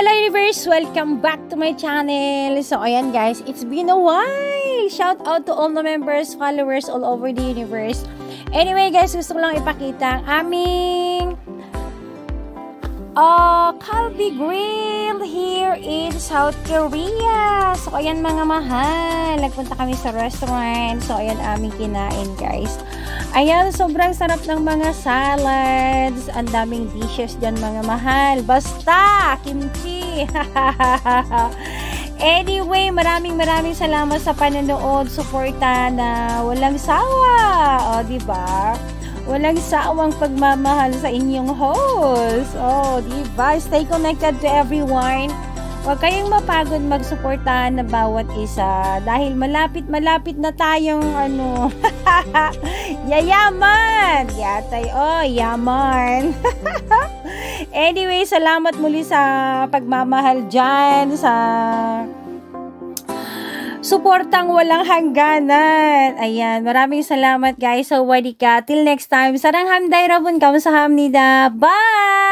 Hello universe! Welcome back to my channel. So ayan guys, it's been a while. Shout out to all the members, followers all over the universe. Anyway guys, gusto ko lang ipakita ang aming Kalbi Grill here in South Korea. So ayan mga mahal, nagpunta kami sa restaurant. So ayan aming kinain guys. Ayan, sobrang sarap ng mga salads. Ang daming dishes dyan mga mahal. Basta, kimchi. Anyway, maraming salamat sa panonood. Suporta na walang sawa. O, diba? Walang sawang pagmamahal sa inyong host. O, diba? Stay connected to everyone. Huwag kayong mapagod magsuportahan na bawat isa dahil malapit na tayong yayaman. Yatay, yaman. Anyway, salamat muli sa pagmamahal dyan, sa suportang walang hangganan. Ayan, maraming salamat guys. So, wadika. Till next time. Sarang hamday rabun kamsahamnida. Bye!